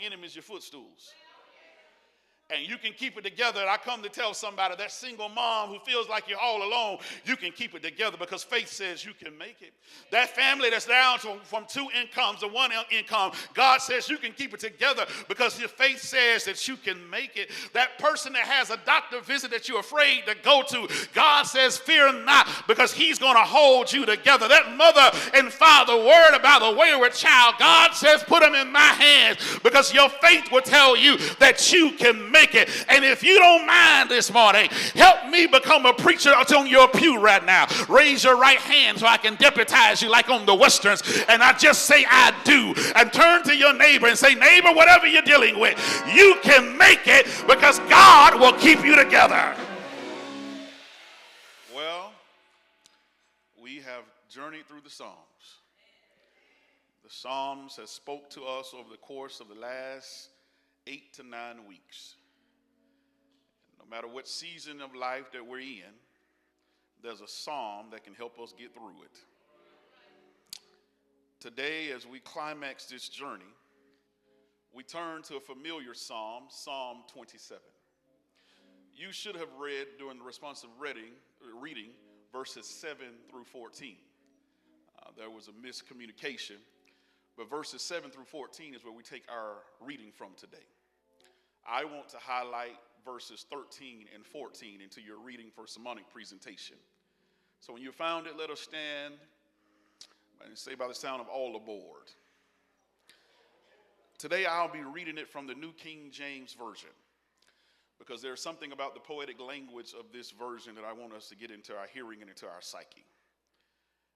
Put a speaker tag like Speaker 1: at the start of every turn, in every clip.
Speaker 1: enemies your footstools. And you can keep it together. And I come to tell somebody, that single mom who feels like you're all alone, you can keep it together because faith says you can make it. That family that's down from 2 incomes to 1 income, God says you can keep it together because your faith says that you can make it. That person that has a doctor visit that you're afraid to go to, God says fear not because he's going to hold you together. That mother and father worried about a wayward child, God says put them in my hands because your faith will tell you that you can make it. And if you don't mind this morning, help me become a preacher on your pew right now. Raise your right hand so I can deputize you like on the westerns, and I just say I do, and turn to your neighbor and say, neighbor, whatever you're dealing with, you can make it because God will keep you together. Well, we have journeyed through the Psalms. The Psalms have spoke to us over the course of the last 8 to 9 weeks. No matter what season of life that we're in, there's a psalm that can help us get through it. Today, as we climax this journey, we turn to a familiar psalm, Psalm 27. You should have read during the responsive reading verses 7 through 14. There was a miscommunication, but verses 7 through 14 is where we take our reading from today. I want to highlight verses 13 and 14 into your reading for sermonic presentation. So when you found it, let us stand and say by the sound of all aboard. Today I'll be reading it from the New King James Version because there's something about the poetic language of this version that I want us to get into our hearing and into our psyche.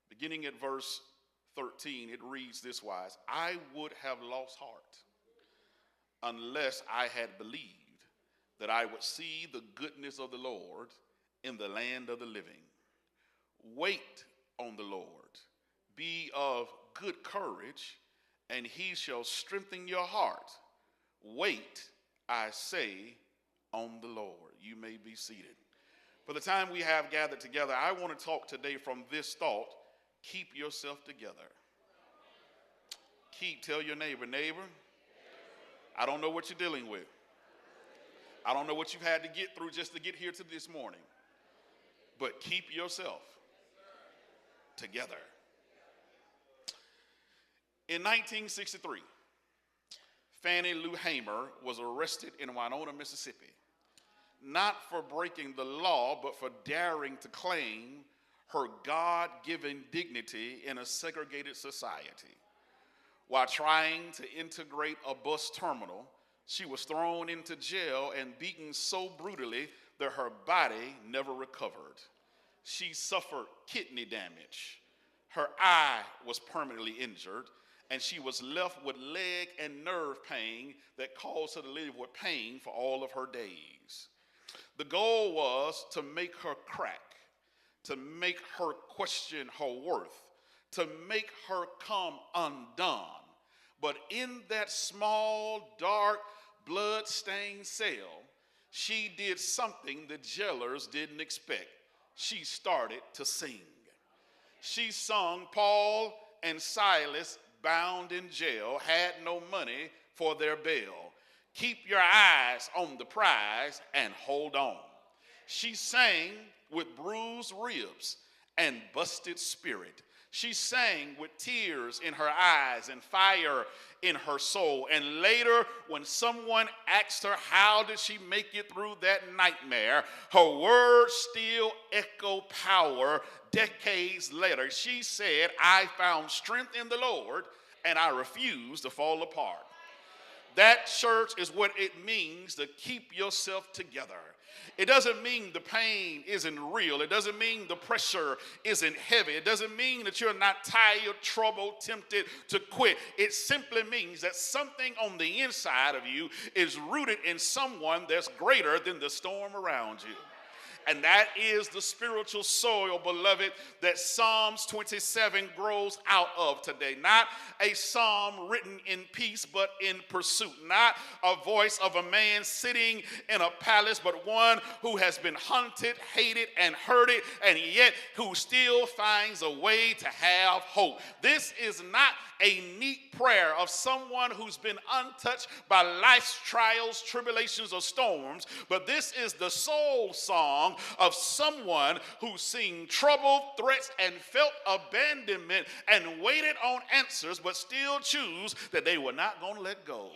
Speaker 1: Beginning at verse 13, it reads this wise: I would have lost heart unless I had believed that I would see the goodness of the Lord in the land of the living. Wait on the Lord. Be of good courage, and he shall strengthen your heart. Wait, I say, on the Lord. You may be seated. For the time we have gathered together, I want to talk today from this thought: keep yourself together. Tell your neighbor, I don't know what you're dealing with. I don't know what you've had to get through just to get here to this morning. But keep yourself together. In 1963, Fannie Lou Hamer was arrested in Winona, Mississippi, not for breaking the law, but for daring to claim her God-given dignity in a segregated society. While trying to integrate a bus terminal, she was thrown into jail and beaten so brutally that her body never recovered. She suffered kidney damage. Her eye was permanently injured, and she was left with leg and nerve pain that caused her to live with pain for all of her days. The goal was to make her crack, to make her question her worth, to make her come undone. But in that small, dark, blood-stained cell, she did something the jailers didn't expect. She started to sing. She sung Paul and Silas, bound in jail, had no money for their bail. Keep your eyes on the prize and hold on. She sang with bruised ribs and busted spirit. She sang with tears in her eyes and fire in her soul. And later, when someone asked her how did she make it through that nightmare, her words still echo power. Decades later, she said, I found strength in the Lord and I refuse to fall apart. That, church, is what it means to keep yourself together. It doesn't mean the pain isn't real. It doesn't mean the pressure isn't heavy. It doesn't mean that you're not tired, troubled, tempted to quit. It simply means that something on the inside of you is rooted in someone that's greater than the storm around you. And that is the spiritual soil, beloved, that Psalms 27 grows out of today. Not a psalm written in peace, but in pursuit. Not a voice of a man sitting in a palace, but one who has been hunted, hated, and hurted, and yet who still finds a way to have hope. This is not a neat prayer of someone who's been untouched by life's trials, tribulations, or storms, but this is the soul song of someone who's seen trouble, threats, and felt abandonment and waited on answers, but still choose that they were not going to let go.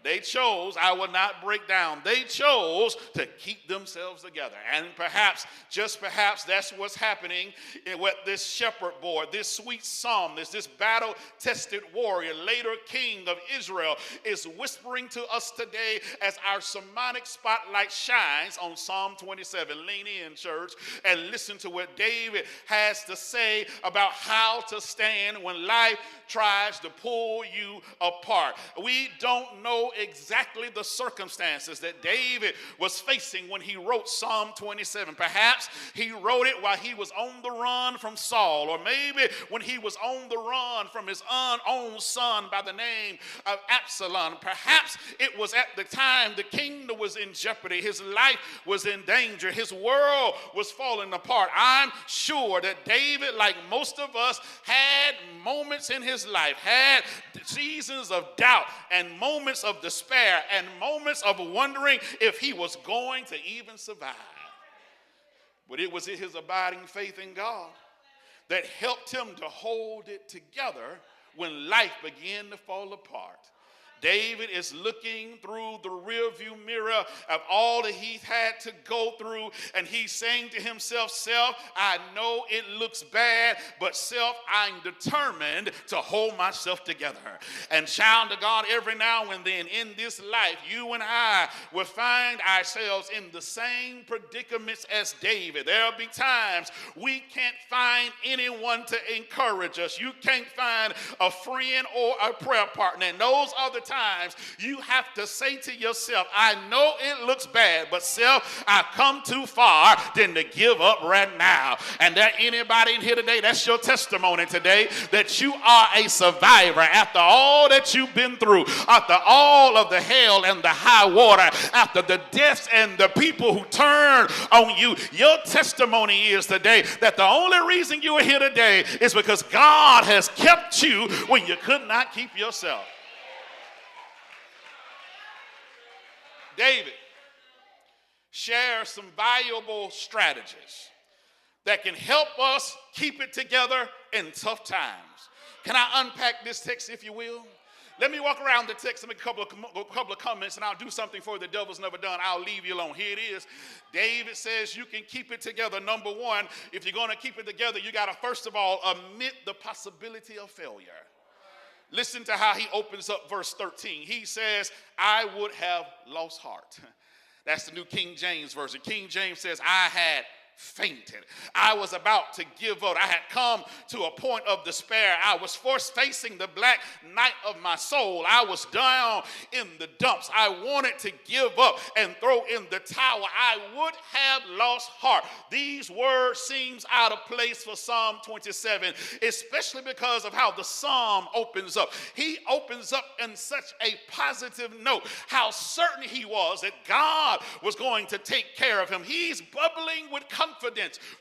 Speaker 1: They chose, I will not break down. They chose to keep themselves together. And perhaps, just perhaps, that's what's happening in what this shepherd boy, this sweet psalmist, this battle-tested warrior, later king of Israel, is whispering to us today as our sermonic spotlight shines on Psalm 27. Lean in, church, and listen to what David has to say about how to stand when life tries to pull you apart. We don't know exactly the circumstances that David was facing when he wrote Psalm 27. Perhaps he wrote it while he was on the run from Saul, or maybe when he was on the run from his own son by the name of Absalom. Perhaps it was at the time the kingdom was in jeopardy, his life was in danger, his world was falling apart. I'm sure that David, like most of us, had moments in his life, had seasons of doubt and moments of despair and moments of wondering if he was going to even survive. But it was his abiding faith in God that helped him to hold it together when life began to fall apart. David is looking through the rearview mirror of all that he's had to go through, and he's saying to himself, self, I know it looks bad, but self, I'm determined to hold myself together. And child of God, every now and then in this life, you and I will find ourselves in the same predicaments as David. There'll be times we can't find anyone to encourage us. You can't find a friend or a prayer partner. And those are the times you have to say to yourself, I know it looks bad, but self, I've come too far than to give up right now. And there anybody in here today, that's your testimony today, that you are a survivor after all that you've been through, after all of the hell and the high water, after the deaths and the people who turned on you. Your testimony is today that the only reason you are here today is because God has kept you when you could not keep yourself. David shares some valuable strategies that can help us keep it together in tough times. Can I unpack this text, if you will? Let me walk around the text and make a couple of comments, and I'll do something for you the devil's never done. I'll leave you alone. Here it is. David says you can keep it together. Number one, if you're going to keep it together, you got to, first of all, admit the possibility of failure. Listen to how he opens up verse 13. He says, I would have lost heart. That's the New King James Version. King James says, I had fainted. I was about to give up. I had come to a point of despair. I was facing the black night of my soul. I was down in the dumps. I wanted to give up and throw in the towel. I would have lost heart. These words seems out of place for Psalm 27, especially because of how the psalm opens up. He opens up in such a positive note, how certain he was that God was going to take care of him. He's bubbling with confidence.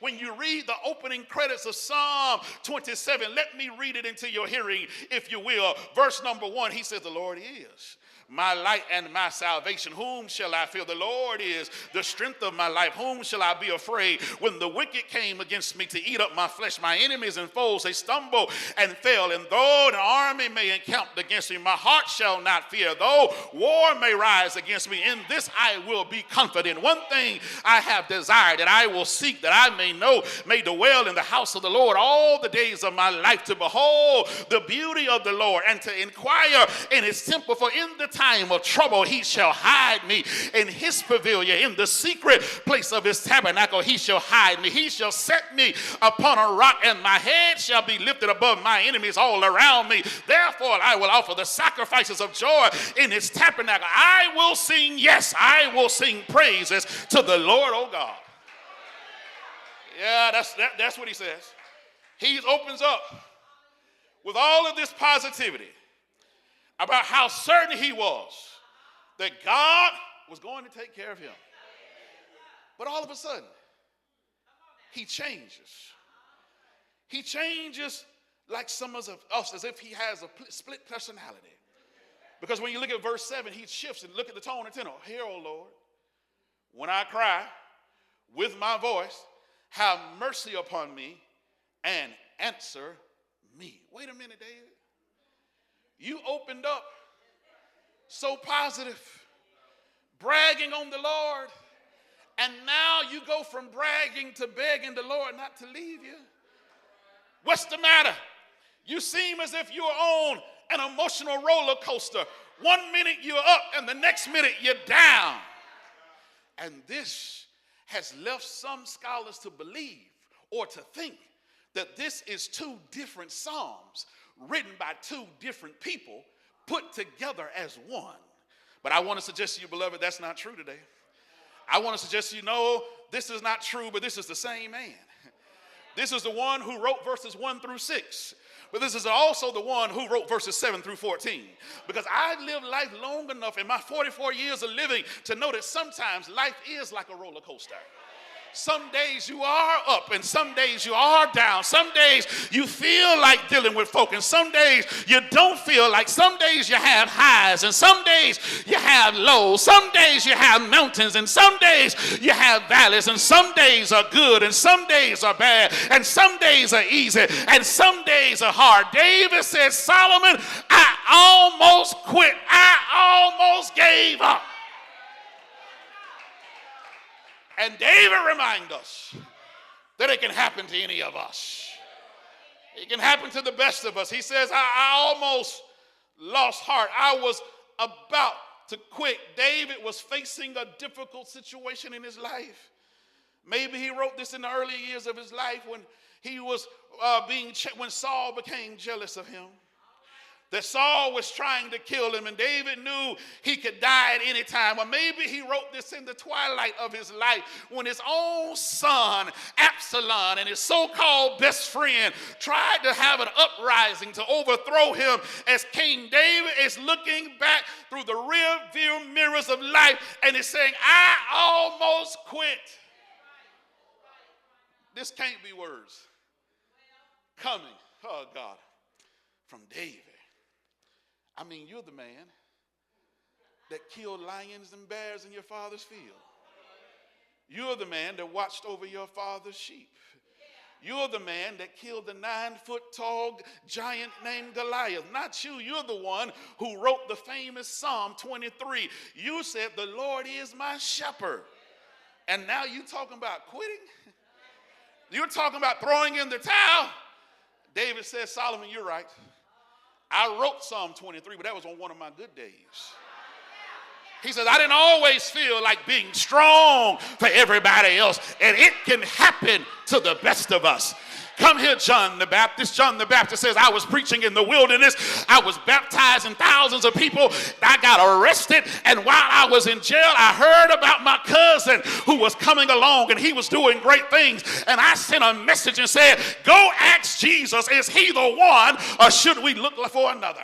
Speaker 1: When you read the opening credits of Psalm 27, let me read it into your hearing, if you will. Verse number 1, he says, the Lord is my light and my salvation. Whom shall I fear? The Lord is the strength of my life. Whom shall I be afraid? When the wicked came against me to eat up my flesh, my enemies and foes, they stumble and fell. And though an army may encamp against me, my heart shall not fear. Though war may rise against me, in this I will be confident. One thing I have desired, that I will seek, that I may dwell in the house of the Lord all the days of my life, to behold the beauty of the Lord and to inquire in his temple. For in the time of trouble he shall hide me in his pavilion. In the secret place of his tabernacle he shall hide me. He shall set me upon a rock, and my head shall be lifted above my enemies all around me. Therefore I will offer the sacrifices of joy in his tabernacle. I will sing, yes, I will sing praises to the Lord, O God. Yeah, that's what he says. He opens up with all of this positivity about how certain he was that God was going to take care of him. But all of a sudden, he changes. He changes like some of us, as if he has a split personality. Because when you look at verse 7, he shifts and look at the tone and tenor. Hear, O Lord, when I cry with my voice, have mercy upon me and answer me. Wait a minute, David. You opened up so positive, bragging on the Lord, and now you go from bragging to begging the Lord not to leave you. What's the matter? You seem as if you're on an emotional roller coaster. 1 minute you're up and the next minute you're down. And this has left some scholars to believe or to think that this is two different psalms written by two different people put together as one. But I want to suggest to you, beloved, that's not true today. I want to suggest to you, no, this is not true, but this is the same man. This is the one who wrote verses 1 through 6. But this is also the one who wrote verses 7 through 14. Because I've lived life long enough in my 44 years of living to know that sometimes life is like a roller coaster. Some days you are up and some days you are down. Some days you feel like dealing with folk and some days you don't feel like. Some days you have highs and some days you have lows. Some days you have mountains and some days you have valleys, and some days are good and some days are bad and some days are easy and some days are hard. David says, Solomon, I almost quit. I almost gave up. And David reminds us that it can happen to any of us. It can happen to the best of us. He says, I almost lost heart. I was about to quit. David was facing a difficult situation in his life. Maybe he wrote this in the early years of his life when he was when Saul became jealous of him. That Saul was trying to kill him, and David knew he could die at any time. Or maybe he wrote this in the twilight of his life when his own son, Absalom, and his so-called best friend tried to have an uprising to overthrow him, as King David is looking back through the rear-view mirrors of life and is saying, I almost quit. This can't be words coming, oh God, from David. I mean, you're the man that killed lions and bears in your father's field. You're the man that watched over your father's sheep. You're the man that killed the 9-foot-tall giant named Goliath. Not you. You're the one who wrote the famous Psalm 23. You said, the Lord is my shepherd. And now you're talking about quitting? You're talking about throwing in the towel? David says, Solomon, you're right. I wrote Psalm 23, but that was on one of my good days. He says, I didn't always feel like being strong for everybody else, and it can happen to the best of us. Come here, John the Baptist. John the Baptist says, I was preaching in the wilderness. I was baptizing thousands of people. I got arrested, and while I was in jail, I heard about my cousin who was coming along, and he was doing great things. And I sent a message and said, go ask Jesus, is he the one, or should we look for another?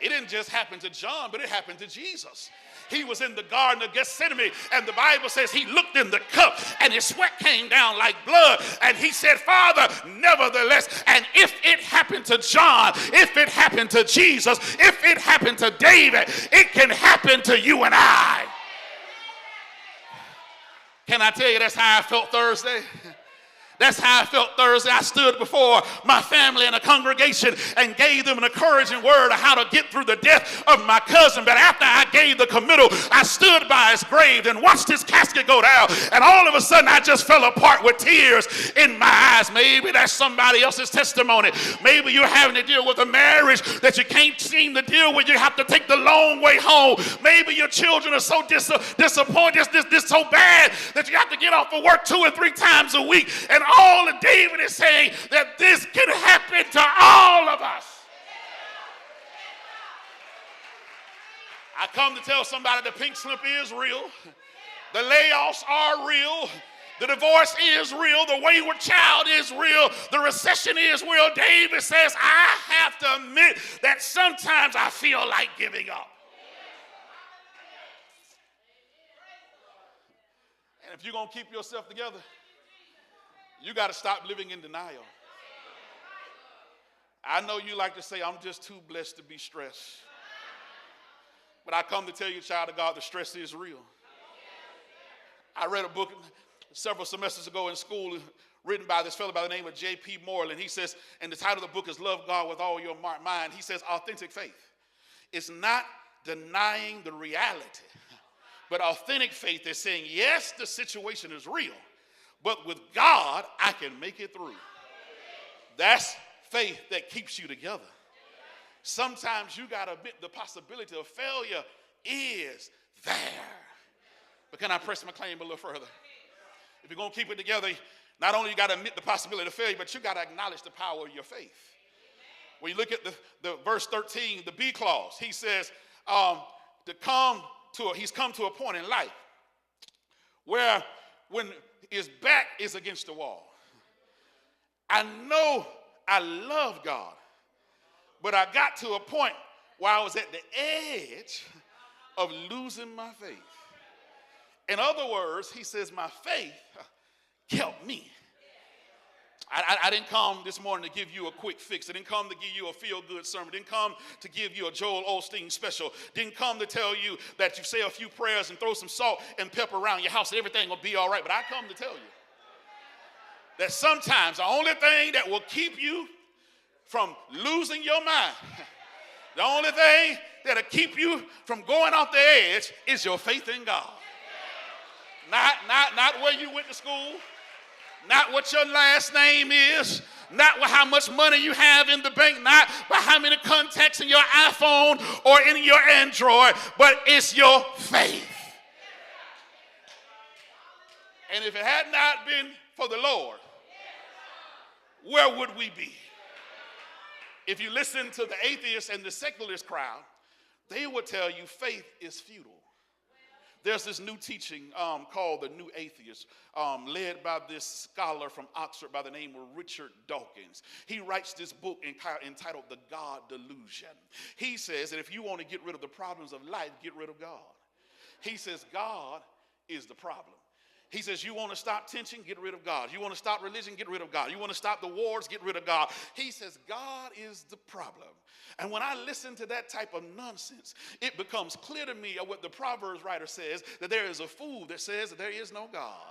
Speaker 1: It didn't just happen to John, but it happened to Jesus. He was in the Garden of Gethsemane, and the Bible says he looked in the cup, and his sweat came down like blood, and he said, Father, nevertheless, and if it happened to John, if it happened to Jesus, if it happened to David, it can happen to you and I. Can I tell you that's how I felt Thursday? That's how I felt Thursday. I stood before my family and a congregation and gave them an encouraging word of how to get through the death of my cousin. But after I gave the committal, I stood by his grave and watched his casket go down. And all of a sudden, I just fell apart with tears in my eyes. Maybe that's somebody else's testimony. Maybe you're having to deal with a marriage that you can't seem to deal with. You have to take the long way home. Maybe your children are so disappointed, this so bad that you have to get off of work 2 or 3 times a week. And all of David is saying that this can happen to all of us. I come to tell somebody the pink slip is real. The layoffs are real. The divorce is real. The wayward child is real. The recession is real. David says, I have to admit that sometimes I feel like giving up. And if you're going to keep yourself together, you got to stop living in denial. I know you like to say, I'm just too blessed to be stressed. But I come to tell you, child of God, the stress is real. I read a book several semesters ago in school written by this fellow by the name of J.P. Moreland. He says, and the title of the book is Love God with All Your Mind. He says, authentic faith is not denying the reality, but authentic faith is saying, yes, the situation is real, but with God, I can make it through. That's faith that keeps you together. Sometimes you got to admit the possibility of failure is there. But can I press my claim a little further? If you're going to keep it together, not only you got to admit the possibility of failure, but you got to acknowledge the power of your faith. When you look at the verse 13, the B clause, he says, he's come to a point in life where when his back is against the wall, I know I love God, but I got to a point where I was at the edge of losing my faith. In other words, he says, my faith kept me. I didn't come this morning to give you a quick fix. I didn't come to give you a feel-good sermon. I didn't come to give you a Joel Osteen special. Didn't come to tell you that you say a few prayers and throw some salt and pepper around your house and everything will be all right. But I come to tell you that sometimes the only thing that will keep you from losing your mind, the only thing that'll keep you from going off the edge is your faith in God. Not where you went to school, not what your last name is, not how much money you have in the bank, not by how many contacts in your iPhone or in your Android, but it's your faith. And if it had not been for the Lord, where would we be? If you listen to the atheist and the secularist crowd, they would tell you faith is futile. There's this new teaching called the New Atheist, led by this scholar from Oxford by the name of Richard Dawkins. He writes this book entitled The God Delusion. He says that if you want to get rid of the problems of life, get rid of God. He says God is the problem. He says, you want to stop tension, get rid of God. You want to stop religion, get rid of God. You want to stop the wars, get rid of God. He says, God is the problem. And when I listen to that type of nonsense, it becomes clear to me what the Proverbs writer says, that there is a fool that says that there is no God.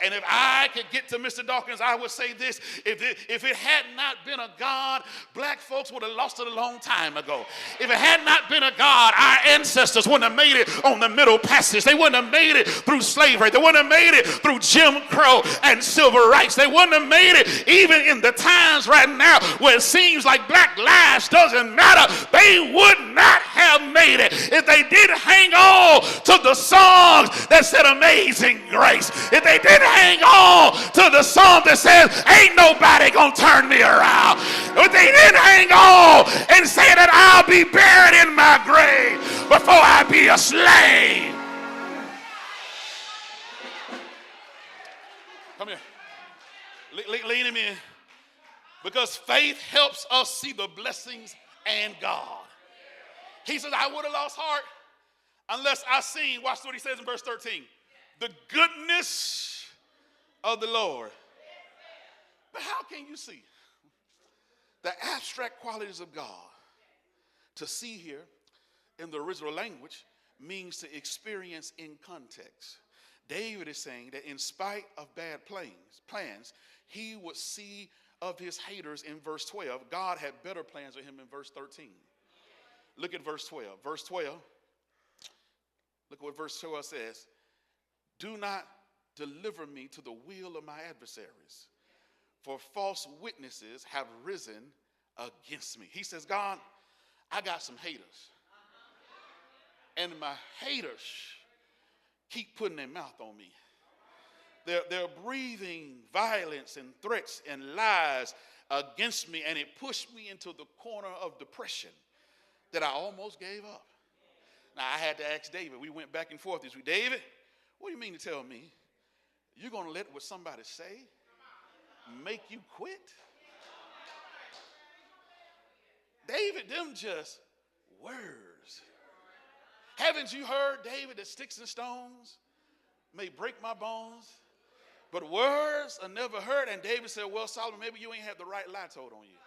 Speaker 1: And if I could get to Mr. Dawkins, I would say this: if it had not been a God, black folks would have lost it a long time ago. If it had not been a God, our ancestors wouldn't have made it on the Middle Passage. They wouldn't have made it through slavery. They wouldn't have made it through Jim Crow and civil rights. They wouldn't have made it even in the times right now where it seems like black lives doesn't matter. They would not have made it if they didn't hang on to the songs that said Amazing Grace. If they didn't hang on to the song that says ain't nobody gonna turn me around. If they didn't hang on and say that I'll be buried in my grave before I be a slave. Come here. Lean him in. Because faith helps us see the blessings and God. He says, I would have lost heart unless I seen, watch what he says in verse 13, the goodness of the Lord. But how can you see the abstract qualities of God? To see here in the original language means to experience in context. David is saying that in spite of bad plans, he would see of his haters in verse 12. God had better plans with him in verse 13. Look at verse 12. Verse 12, look at what verse 12 says. Do not deliver me to the will of my adversaries, for false witnesses have risen against me. He says, God, I got some haters. And my haters keep putting their mouth on me. They're breathing violence and threats and lies against me, and it pushed me into the corner of depression that I almost gave up. Now, I had to ask David. We went back and forth this week. David, what do you mean to tell me You're going to let what somebody say make you quit? David, them just words. Haven't you heard, David, that sticks and stones may break my bones, but words are never heard? And David said, well, Solomon, maybe you ain't had the right lie told on you.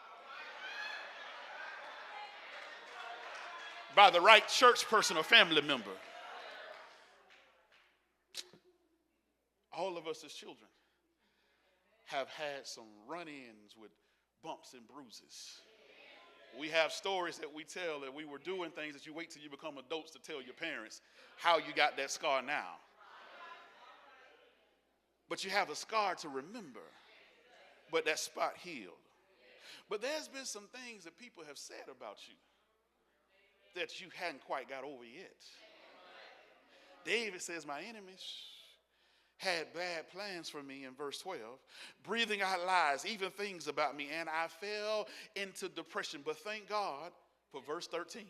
Speaker 1: By the right church person or family member. All of us as children have had some run-ins with bumps and bruises. We have stories that we tell that we were doing things that you wait till you become adults to tell your parents how you got that scar now. But you have a scar to remember, but that spot healed. But there's been some things that people have said about you that you hadn't quite got over yet. David says, my enemies had bad plans for me in verse 12, breathing out lies, even things about me, and I fell into depression. But thank God for verse 13.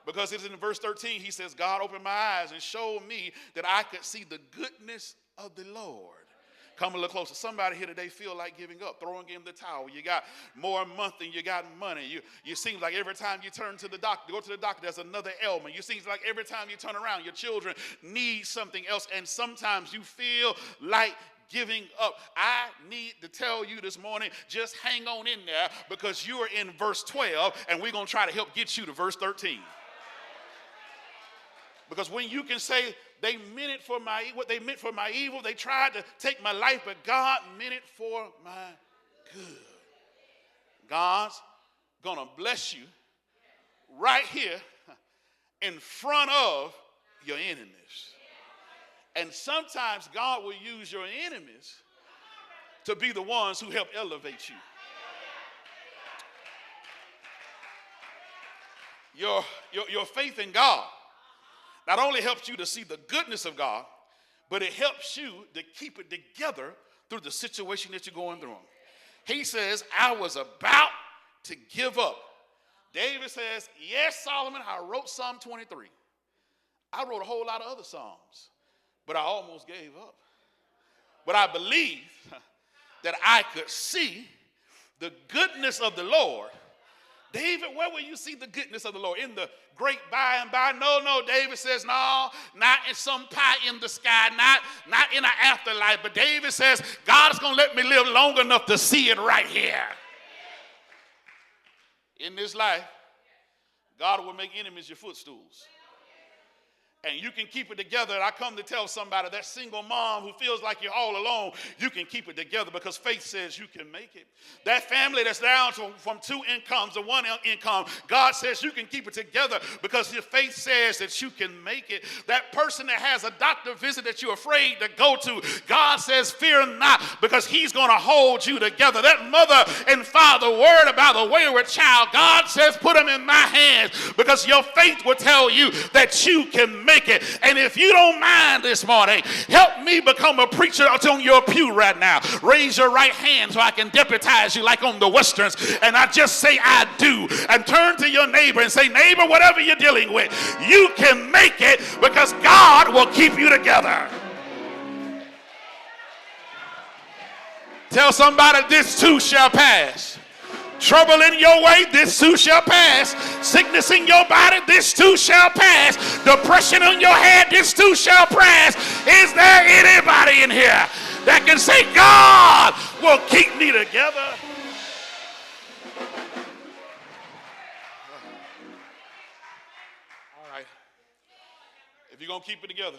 Speaker 1: Because it's in verse 13, he says, God opened my eyes and showed me that I could see the goodness of the Lord. Come a little closer. Somebody here today feel like giving up, throwing in the towel. You got more a month than you got money. You seem like every time you turn to the doctor, go to the doctor, there's another ailment. You seem like every time you turn around, your children need something else. And sometimes you feel like giving up. I need to tell you this morning, just hang on in there, because you are in verse 12, and we're going to try to help get you to verse 13. Because when you can say, they meant it for my what they meant for my evil, they tried to take my life, but God meant it for my good. God's gonna bless you right here in front of your enemies. And sometimes God will use your enemies to be the ones who help elevate you. Your faith in God not only helps you to see the goodness of God, but it helps you to keep it together through the situation that you're going through. He says, I was about to give up. David says, yes, Solomon, I wrote Psalm 23. I wrote a whole lot of other Psalms, but I almost gave up. But I believe that I could see the goodness of the Lord. David, where will you see the goodness of the Lord? In the great by and by? No, David says, no, not in some pie in the sky, not in an afterlife. But David says, God is going to let me live long enough to see it right here. In this life, God will make enemies your footstools. And you can keep it together. And I come to tell somebody, that single mom who feels like you're all alone, you can keep it together because faith says you can make it. That family that's down from two incomes to one income, God says you can keep it together because your faith says that you can make it. That person that has a doctor visit that you're afraid to go to, God says fear not, because he's going to hold you together. That mother and father worried about a wayward child, God says put them in my hands, because your faith will tell you that you can make it. And if you don't mind this morning, help me become a preacher on your pew right now. Raise your right hand so I can deputize you like on the westerns, and I just say I do, and turn to your neighbor and say, neighbor, whatever you're dealing with, you can make it because God will keep you together. Tell somebody, this too shall pass. Trouble in your way, this too shall pass. Sickness in your body, this too shall pass. Depression on your head, this too shall pass. Is there anybody in here that can say, God will keep me together? All right. If you're going to keep it together,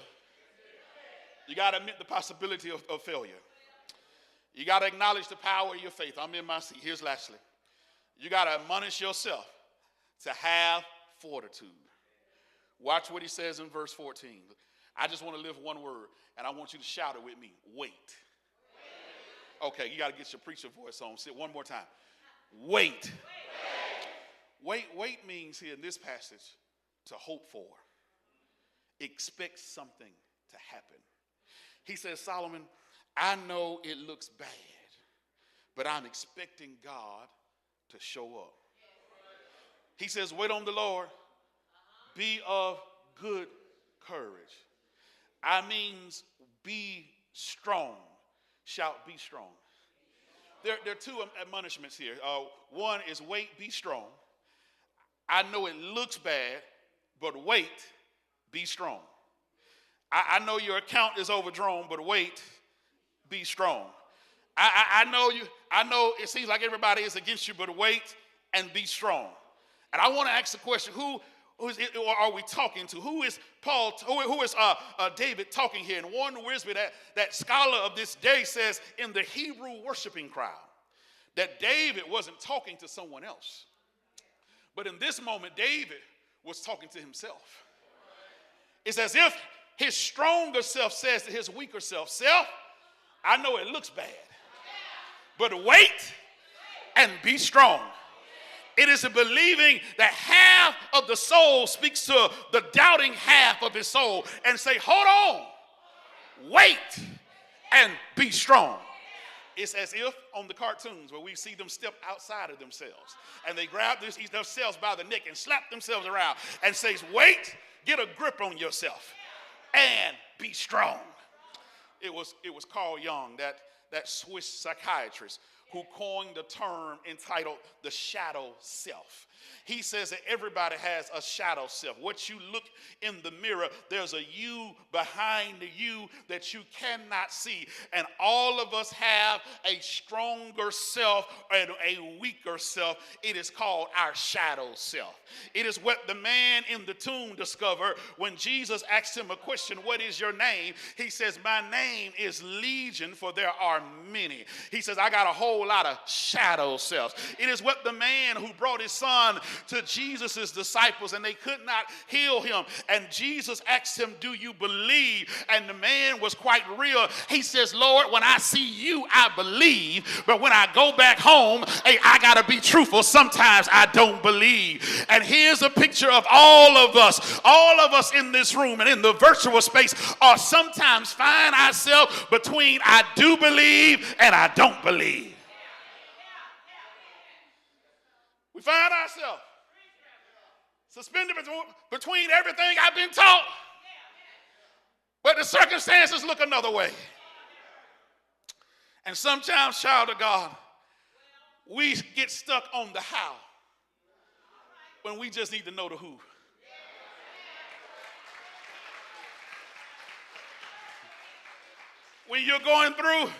Speaker 1: you got to admit the possibility of failure. You got to acknowledge the power of your faith. I'm in my seat. Here's lastly. You got to admonish yourself to have fortitude. Watch what he says in verse 14. I just want to lift one word, and I want you to shout it with me. Wait. Okay, you got to get your preacher voice on. Say it one more time. Wait. Wait means here in this passage to hope for. Expect something to happen. He says, Solomon, I know it looks bad, but I'm expecting God to show up. He says, wait on the Lord. Be of good courage. I means be strong. Shout, be strong. There are two admonishments here. One is wait, be strong. I know it looks bad, but wait, be strong. I know your account is overdrawn, but wait, be strong. I know it seems like everybody is against you, but wait and be strong. And I want to ask the question, who are we talking to? Who is Paul? Who is David talking here? And Warren Wiersbe, that scholar of this day, says in the Hebrew worshiping crowd that David wasn't talking to someone else. But in this moment, David was talking to himself. It's as if his stronger self says to his weaker self, I know it looks bad, but wait and be strong. It is a believing that half of the soul speaks to the doubting half of his soul and say, hold on, wait and be strong. It's as if on the cartoons where we see them step outside of themselves and they grab themselves by the neck and slap themselves around and says, wait, get a grip on yourself and be strong. It was Carl Jung, that Swiss psychiatrist, who coined a term entitled the shadow self. He says that everybody has a shadow self. What you look in the mirror, there's a you behind the you that you cannot see. And all of us have a stronger self and a weaker self. It is called our shadow self. It is what the man in the tomb discovered when Jesus asked him a question, what is your name? He says, my name is Legion, for there are many. He says, I got a whole lot of shadow selves. It is what the man who brought his son to Jesus' disciples and they could not heal him. And Jesus asked him, do you believe? And the man was quite real. He says, Lord, when I see you, I believe. But when I go back home, hey, I got to be truthful. Sometimes I don't believe. And here's a picture of all of us in this room and in the virtual space are sometimes find ourselves between I do believe and I don't believe. We find ourselves suspended between everything I've been taught, but the circumstances look another way. And sometimes, child of God, we get stuck on the how when we just need to know the who. When you're going through,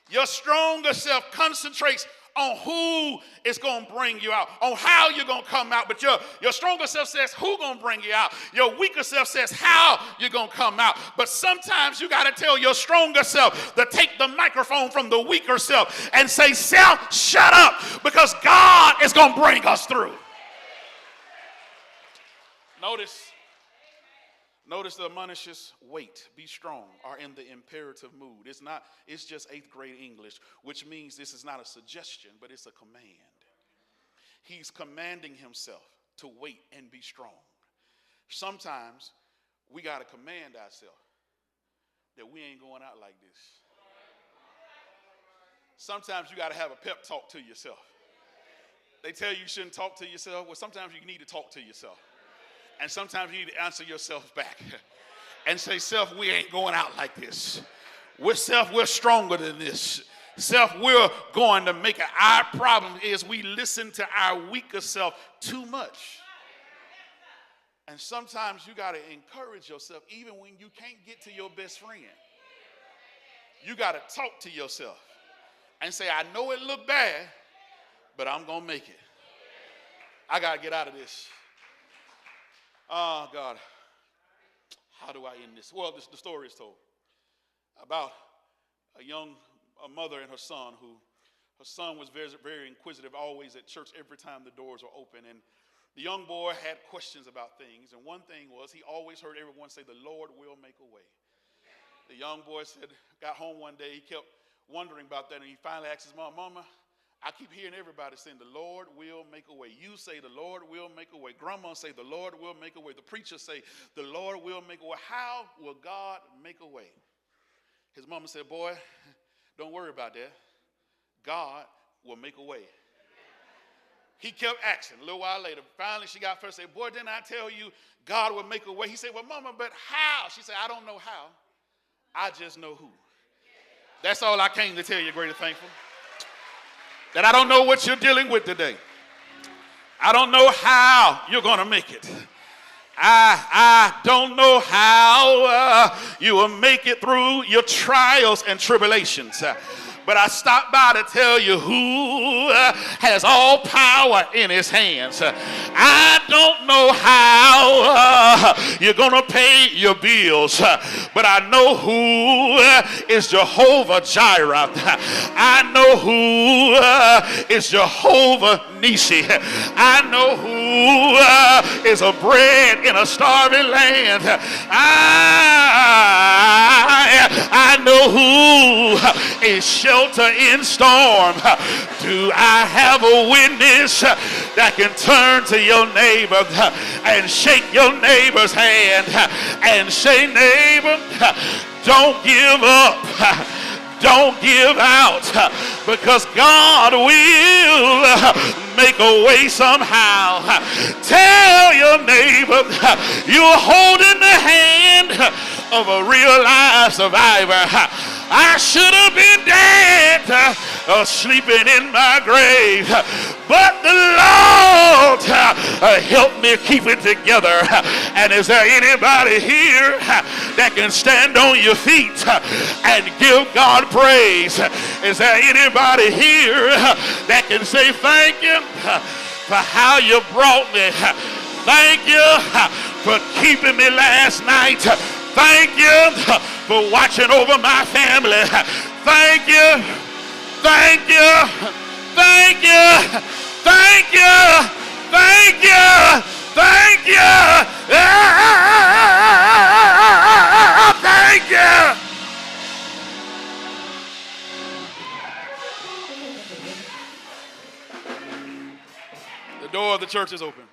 Speaker 1: your stronger self concentrates on who is going to bring you out, on how you're going to come out. But your stronger self says who's going to bring you out. Your weaker self says how you're going to come out. But sometimes you got to tell your stronger self to take the microphone from the weaker self and say, self, shut up, because God is going to bring us through. Notice the admonishes, wait, be strong, are in the imperative mood. It's just 8th grade English, which means this is not a suggestion, but it's a command. He's commanding himself to wait and be strong. Sometimes we got to command ourselves that we ain't going out like this. Sometimes you got to have a pep talk to yourself. They tell you shouldn't talk to yourself. Well, sometimes you need to talk to yourself. And sometimes you need to answer yourself back and say, self, we ain't going out like this. We're stronger than this. Self, we're going to make it. Our problem is we listen to our weaker self too much. And sometimes you got to encourage yourself even when you can't get to your best friend. You got to talk to yourself and say, I know it look bad, but I'm going to make it. I got to get out of this. Oh, God, how do I end this? Well, the story is told about a mother and her son her son was very, very inquisitive, always at church every time the doors were open. And the young boy had questions about things. And one thing was he always heard everyone say, the Lord will make a way. The young boy got home one day, he kept wondering about that. And he finally asked his mom, Mama, I keep hearing everybody saying the Lord will make a way. You say the Lord will make a way. Grandma say the Lord will make a way. The preacher say the Lord will make a way. How will God make a way? His mama said, boy, don't worry about that. God will make a way. He kept asking. A little while later, finally she got first, said, boy, didn't I tell you God will make a way? He said, well, Mama, but how? She said, I don't know how. I just know who. That's all I came to tell you, Greater Thankful. That I don't know what you're dealing with today. I don't know how you're going to make it. I don't know how you will make it through your trials and tribulations. But I stopped by to tell you who has all power in his hands. I don't know how you're going to pay your bills, but I know who is Jehovah Jireh. I know who is Jehovah Nisi. I know who is a bread in a starving land. I know who is shelter in storm. Do I have a witness that can turn to your neighbor and shake your neighbor's hand and say, neighbor, don't give up. Don't give out, because God will make a way somehow. Tell your neighbor you're holding the hand of a real life survivor. I should have been dead or sleeping in my grave, but the Lord helped me keep it together. And is there anybody here that can stand on your feet and give God praise? Is there anybody here that can say thank you for how you brought me? Thank you for keeping me last night. Thank you for watching over my family. Thank you. Thank you. Thank you. Thank you. Thank you. Thank you. Thank you. The door of the church is open.